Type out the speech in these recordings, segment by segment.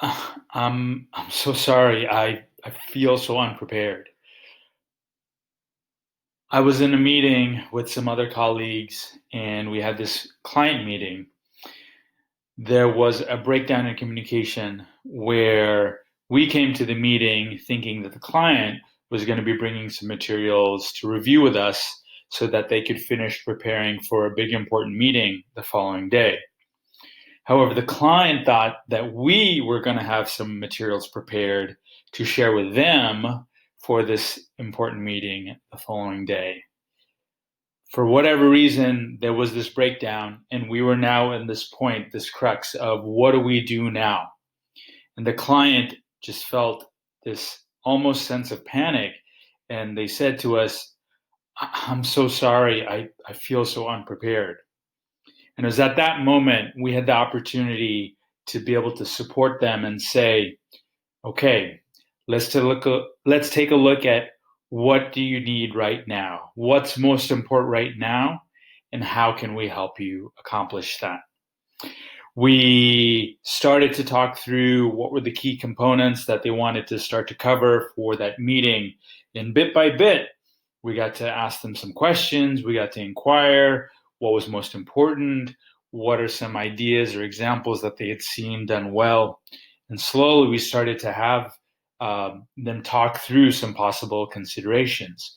I'm so sorry. I feel so unprepared. I was in a meeting with some other colleagues and we had this client meeting. There was a breakdown in communication where we came to the meeting thinking that the client was going to be bringing some materials to review with us so that they could finish preparing for a big important meeting the following day. However, the client thought that we were going to have some materials prepared to share with them for this important meeting the following day. For whatever reason, there was this breakdown, and we were now in this point, this crux of what do we do now? And the client just felt this almost sense of panic, and they said to us, I'm so sorry, I feel so unprepared. And it was at that moment we had the opportunity to be able to support them and say, okay, let's take a look at what do you need right now? What's most important right now? And how can we help you accomplish that? We started to talk through what were the key components that they wanted to start to cover for that meeting. And bit by bit, we got to ask them some questions. We got to inquire what was most important, what are some ideas or examples that they had seen done well. And slowly we started to have them talk through some possible considerations.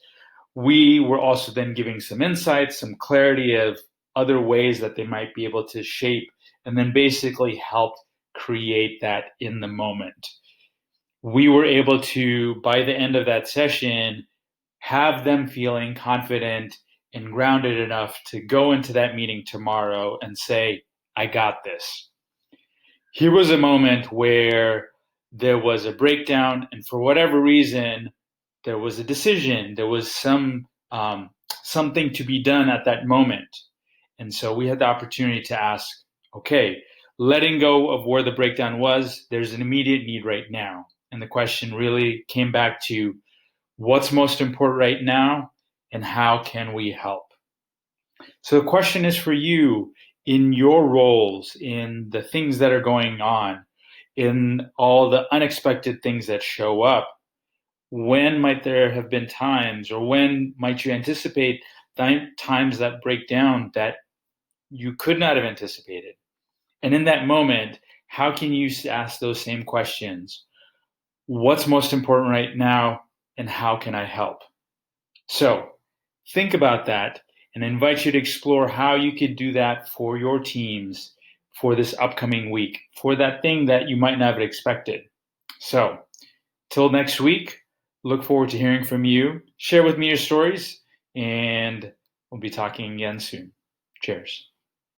We were also then giving some insights, some clarity of other ways that they might be able to shape and then basically help create that in the moment. We were able to, by the end of that session, have them feeling confident and grounded enough to go into that meeting tomorrow and say, I got this. Here was a moment where there was a breakdown, and for whatever reason, there was a decision, there was something to be done at that moment. And so we had the opportunity to ask, okay, letting go of where the breakdown was, there's an immediate need right now. And the question really came back to what's most important right now and how can we help? So the question is for you in your roles, in the things that are going on, in all the unexpected things that show up, when might there have been times or when might you anticipate times that break down that you could not have anticipated? And in that moment, how can you ask those same questions? What's most important right now and how can I help? So think about that and I invite you to explore how you could do that for your teams for this upcoming week, for that thing that you might not have expected. So till next week, look forward to hearing from you. Share with me your stories and we'll be talking again soon. Cheers.